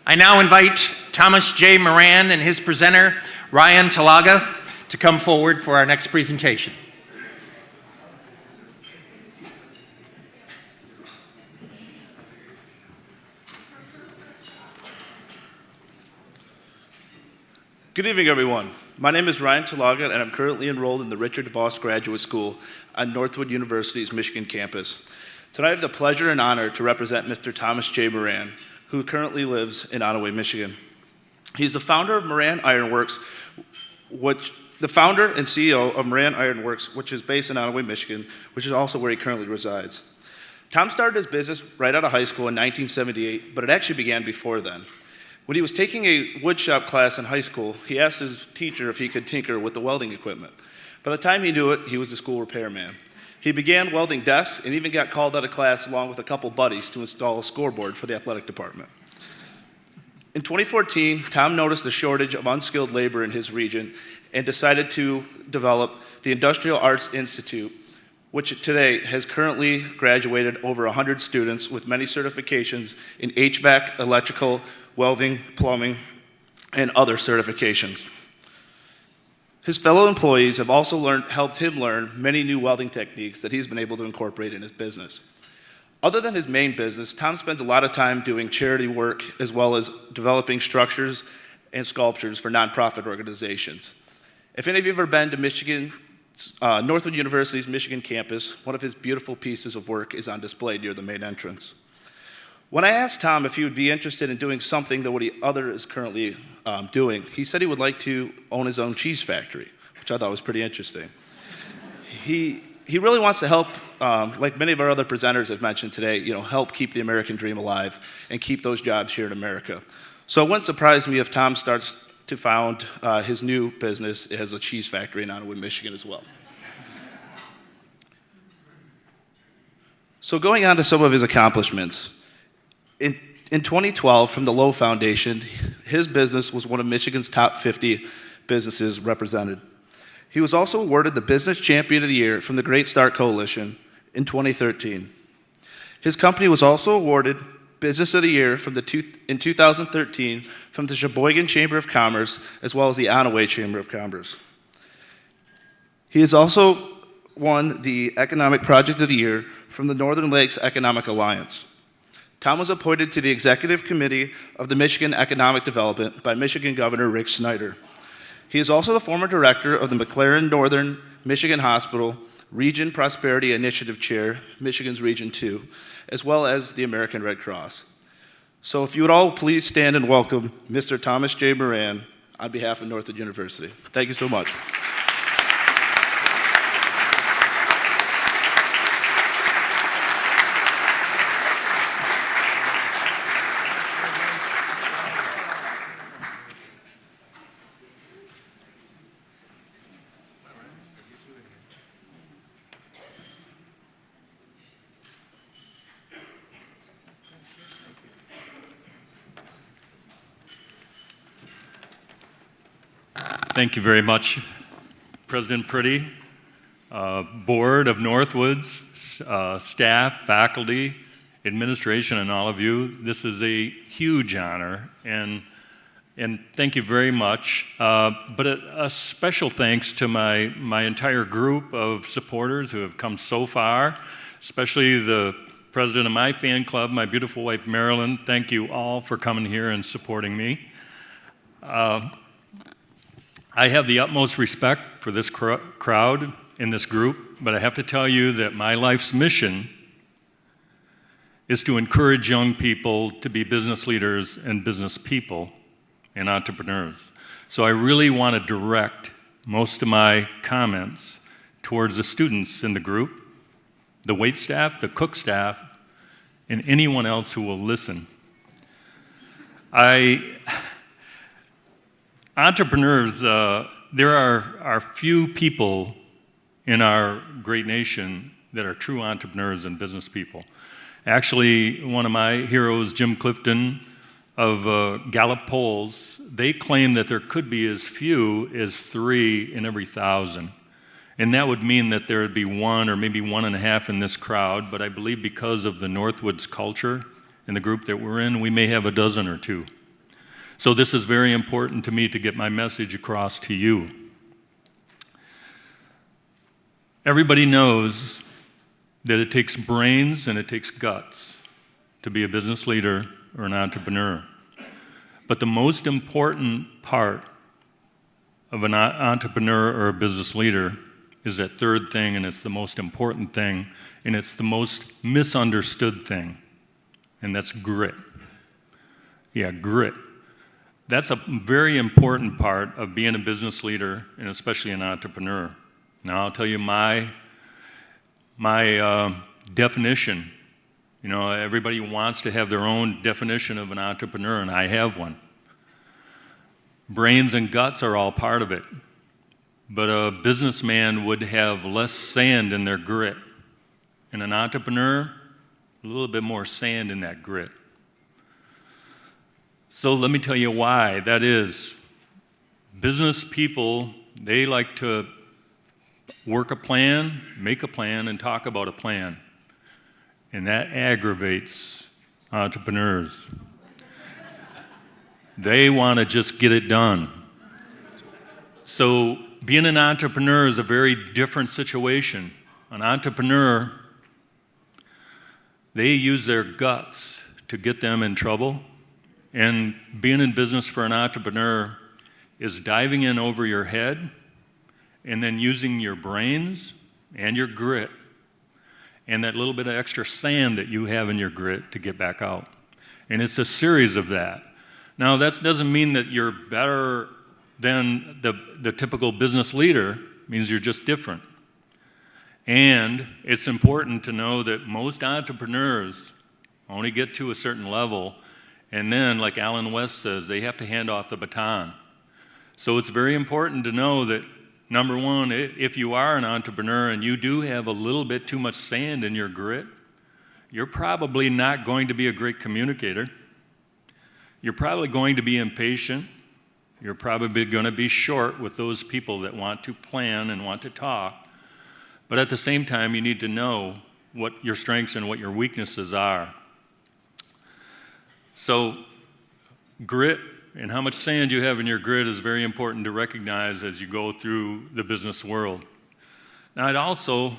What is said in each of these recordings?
I now invite Thomas J. Moran and his presenter, Ryan Talaga, to come forward for our next presentation. Good evening, everyone. My name is Ryan Talaga, and I'm currently enrolled in the Richard DeVos Graduate School on Northwood University's Michigan campus. Tonight I have the pleasure and honor to represent Mr. Thomas J. Moran, who currently lives in Onaway, Michigan. He's the founder of Moran Ironworks, the founder and CEO of Moran Ironworks, which is based in Onaway, Michigan, which is also where he currently resides. Tom started his business right out of high school in 1978, but it actually began before then. When he was taking a woodshop class in high school, he asked his teacher if he could tinker with the welding equipment. By the time he knew it, he was the school repairman. He began welding desks and even got called out of class along with a couple buddies to install a scoreboard for the athletic department. In 2014, Tom noticed the shortage of unskilled labor in his region and decided to develop the Industrial Arts Institute, which today has currently graduated over 100 students with many certifications in HVAC, electrical, welding, plumbing, and other certifications. His fellow employees have also helped him learn many new welding techniques that he's been able to incorporate in his business. Other than his main business, Tom spends a lot of time doing charity work as well as developing structures and sculptures for nonprofit organizations. If any of you have ever been to Northwood University's Michigan campus, one of his beautiful pieces of work is on display near the main entrance. When I asked Tom if he would be interested in doing something that what other is currently doing, he said he would like to own his own cheese factory, which I thought was pretty interesting. He really wants to help, like many of our other presenters have mentioned today, help keep the American dream alive and keep those jobs here in America. So it wouldn't surprise me if Tom starts to found his new business as a cheese factory in Northwood, Michigan as well. So going on to some of his accomplishments. In 2012, from the Lowe Foundation, his business was one of Michigan's top 50 businesses represented. He was also awarded the Business Champion of the Year from the Great Start Coalition in 2013. His company was also awarded Business of the Year in 2013 from the Sheboygan Chamber of Commerce as well as the Onaway Chamber of Commerce. He has also won the Economic Project of the Year from the Northern Lakes Economic Alliance. Tom was appointed to the Executive Committee of the Michigan Economic Development by Michigan Governor Rick Snyder. He is also the former director of the McLaren Northern Michigan Hospital, Region Prosperity Initiative Chair, Michigan's Region 2, as well as the American Red Cross. So if you would all please stand and welcome Mr. Thomas J. Moran on behalf of Northwood University. Thank you so much. Thank you very much, President Priddy, Board of Northwood's, staff, faculty, administration, and all of you. This is a huge honor, and thank you very much. But a special thanks to my entire group of supporters who have come so far, especially the president of my fan club, my beautiful wife, Marilyn. Thank you all for coming here and supporting me. I have the utmost respect for this crowd in this group, but I have to tell you that my life's mission is to encourage young people to be business leaders and business people and entrepreneurs. So I really want to direct most of my comments towards the students in the group, the wait staff, the cook staff, and anyone else who will listen. Entrepreneurs, there are few people in our great nation that are true entrepreneurs and business people. Actually, one of my heroes, Jim Clifton of Gallup polls, they claim that there could be as few as 3 in every 1,000. And that would mean that there would be 1 or maybe 1.5 in this crowd, but I believe because of the Northwoods culture and the group that we're in, we may have a dozen or 2. So this is very important to me to get my message across to you. Everybody knows that it takes brains and it takes guts to be a business leader or an entrepreneur. But the most important part of an entrepreneur or a business leader is that third thing, and it's the most important thing, and it's the most misunderstood thing, and that's grit. Yeah, grit. That's a very important part of being a business leader and especially an entrepreneur. Now I'll tell you my definition. You know, everybody wants to have their own definition of an entrepreneur, and I have one. Brains and guts are all part of it, but a businessman would have less sand in their grit, and an entrepreneur, a little bit more sand in that grit. So let me tell you why that is. Business people, they like to work a plan, make a plan, and talk about a plan. And that aggravates entrepreneurs. They want to just get it done. So being an entrepreneur is a very different situation. An entrepreneur, they use their guts to get them in trouble. And being in business for an entrepreneur is diving in over your head and then using your brains and your grit and that little bit of extra sand that you have in your grit to get back out. And it's a series of that. Now, that doesn't mean that you're better than the typical business leader. It means you're just different. And it's important to know that most entrepreneurs only get to a certain level, and then, like Alan West says, they have to hand off the baton. So it's very important to know that, number one, if you are an entrepreneur and you do have a little bit too much sand in your grit, you're probably not going to be a great communicator. You're probably going to be impatient. You're probably going to be short with those people that want to plan and want to talk. But at the same time, you need to know what your strengths and what your weaknesses are. So grit and how much sand you have in your grit is very important to recognize as you go through the business world. Now, I'd also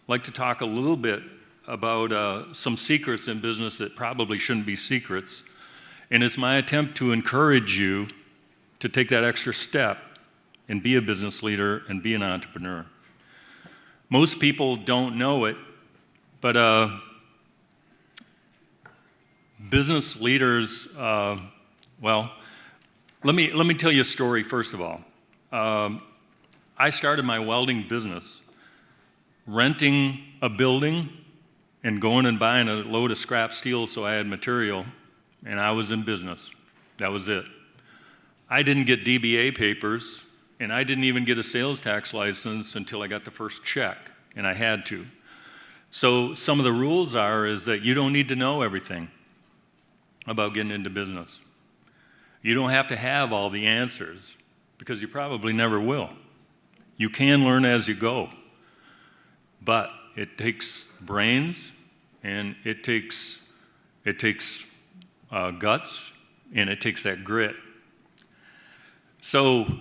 like to talk a little bit about some secrets in business that probably shouldn't be secrets. And it's my attempt to encourage you to take that extra step and be a business leader and be an entrepreneur. Most people don't know it, but business leaders, well, let me tell you a story first of all. I started my welding business renting a building and going and buying a load of scrap steel so I had material, and I was in business. That was it. I didn't get DBA papers, and I didn't even get a sales tax license until I got the first check, and I had to. So some of the rules is that you don't need to know everything about getting into business. You don't have to have all the answers, because you probably never will. You can learn as you go, but it takes brains, and it takes guts, and it takes that grit. So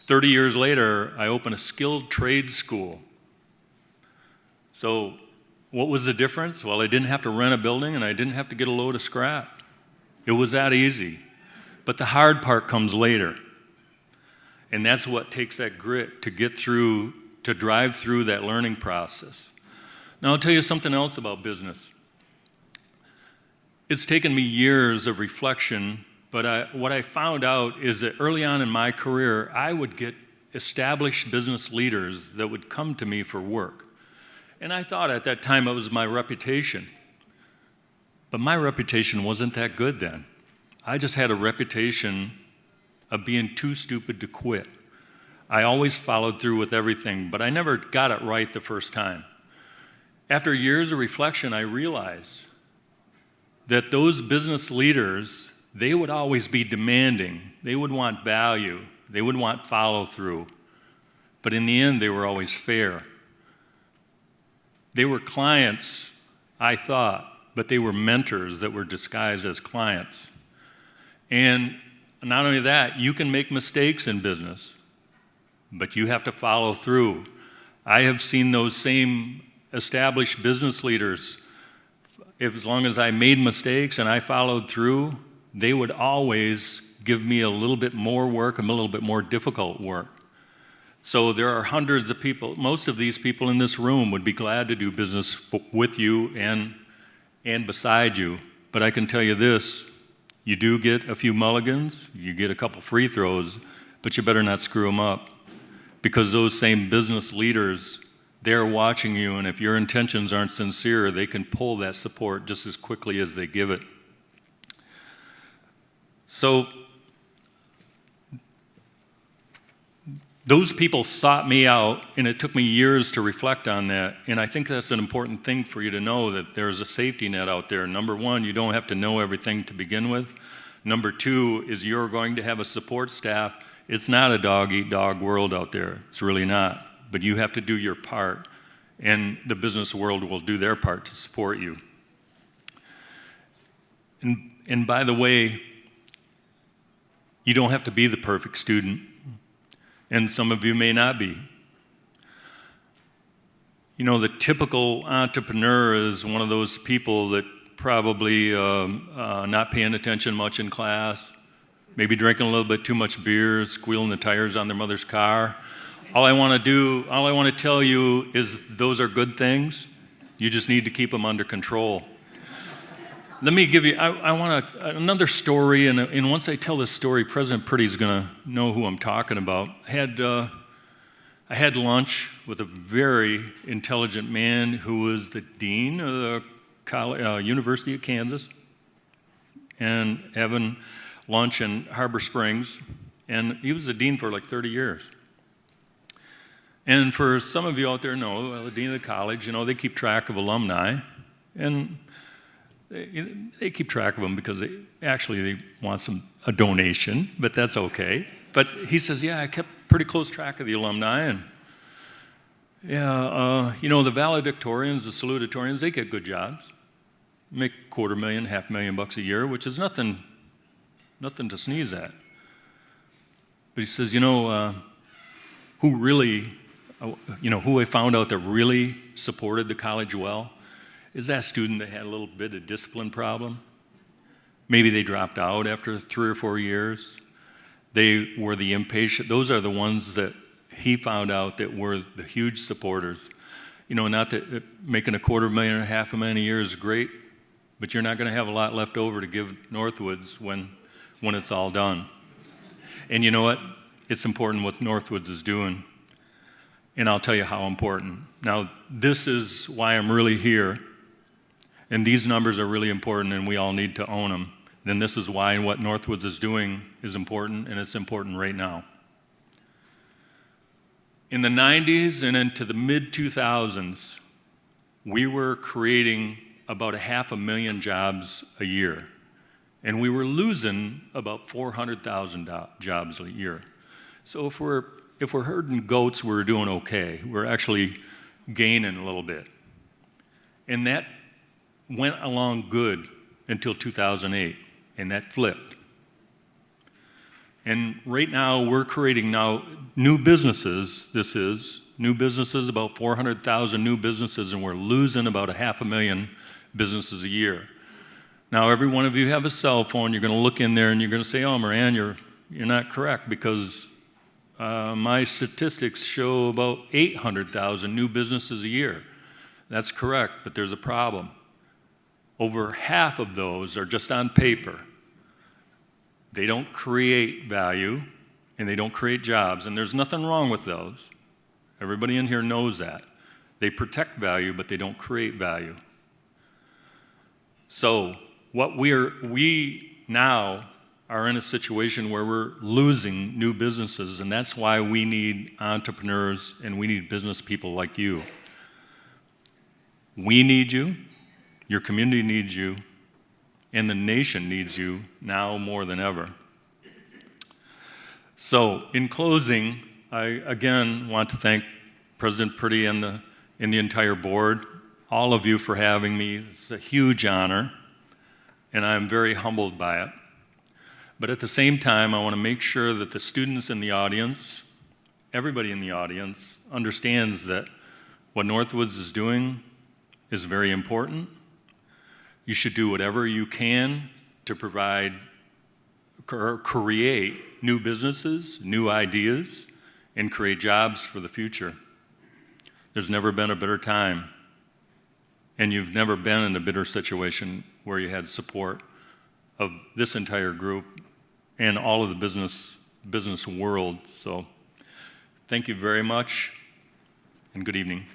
30 years later, I opened a skilled trade school. So what was the difference? Well, I didn't have to rent a building, and I didn't have to get a load of scrap. It was that easy. But the hard part comes later. And that's what takes that grit to get through, to drive through that learning process. Now, I'll tell you something else about business. It's taken me years of reflection, but what I found out is that early on in my career, I would get established business leaders that would come to me for work. And I thought at that time it was my reputation. But my reputation wasn't that good then. I just had a reputation of being too stupid to quit. I always followed through with everything, but I never got it right the first time. After years of reflection, I realized that those business leaders, they would always be demanding. They would want value. They would want follow-through. But in the end, they were always fair. They were clients, I thought, but they were mentors that were disguised as clients. And not only that, you can make mistakes in business, but you have to follow through. I have seen those same established business leaders, as long as I made mistakes and I followed through, they would always give me a little bit more work, a little bit more difficult work. So there are hundreds of people. Most of these people in this room would be glad to do business with you and beside you. But I can tell you this, you do get a few mulligans, you get a couple free throws, but you better not screw them up. Because those same business leaders, they're watching you, and if your intentions aren't sincere, they can pull that support just as quickly as they give it. So those people sought me out, and it took me years to reflect on that. And I think that's an important thing for you to know, that there's a safety net out there. Number one, you don't have to know everything to begin with. Number two is you're going to have a support staff. It's not a dog-eat-dog world out there. It's really not. But you have to do your part, and the business world will do their part to support you. And by the way, you don't have to be the perfect student. And some of you may not be. You know, the typical entrepreneur is one of those people that probably not paying attention much in class, maybe drinking a little bit too much beer, squealing the tires on their mother's car. All I want to tell you is those are good things. You just need to keep them under control. Let me give you, I want another story, and once I tell this story, President Priddy's going to know who I'm talking about. I had lunch with a very intelligent man who was the dean of the University of Kansas, and having lunch in Harbor Springs, and he was the dean for like 30 years. And for some of you out there know, the dean of the college, they keep track of alumni, and they keep track of them because they want a donation, but that's okay. But he says, yeah, I kept pretty close track of the alumni, and the valedictorians, the salutatorians, they get good jobs, make $250,000, $500,000 a year, which is nothing to sneeze at. But he says, who I found out that really supported the college well is that student that had a little bit of discipline problem. Maybe they dropped out after 3 or 4 years. They were the impatient. Those are the ones that he found out that were the huge supporters. Not that making $250,000 or $500,000 a year is great, but you're not going to have a lot left over to give Northwoods when it's all done. And you know what? It's important what Northwoods is doing. And I'll tell you how important. Now, this is why I'm really here. And these numbers are really important, and we all need to own them. Then this is why what Northwoods is doing is important, and it's important right now. In the 90s and into the mid-2000s, we were creating about 500,000 jobs a year. And we were losing about 400,000 jobs a year. So if we're herding goats, we're doing okay. We're actually gaining a little bit. And that went along good until 2008, and that flipped. And right now, we're creating new businesses. New businesses, about 400,000 new businesses, and we're losing about 500,000 businesses a year. Now, every one of you have a cell phone. You're going to look in there, and you're going to say, oh, Moran, you're not correct, because my statistics show about 800,000 new businesses a year. That's correct, but there's a problem. Over half of those are just on paper. They don't create value, and they don't create jobs, and there's nothing wrong with those. Everybody in here knows that. They protect value, but they don't create value. So we now are in a situation where we're losing new businesses, and that's why we need entrepreneurs and we need business people like you. We need you, your community needs you, and the nation needs you now more than ever. So, in closing, I again want to thank President Priddy and the entire board, all of you for having me. It's a huge honor, and I'm very humbled by it. But at the same time, I want to make sure that the students in the audience, everybody in the audience, understands that what Northwoods is doing is very important. You should do whatever you can to provide or create new businesses, new ideas, and create jobs for the future. There's never been a better time, and you've never been in a bitter situation where you had support of this entire group and all of the business world. So thank you very much, and good evening.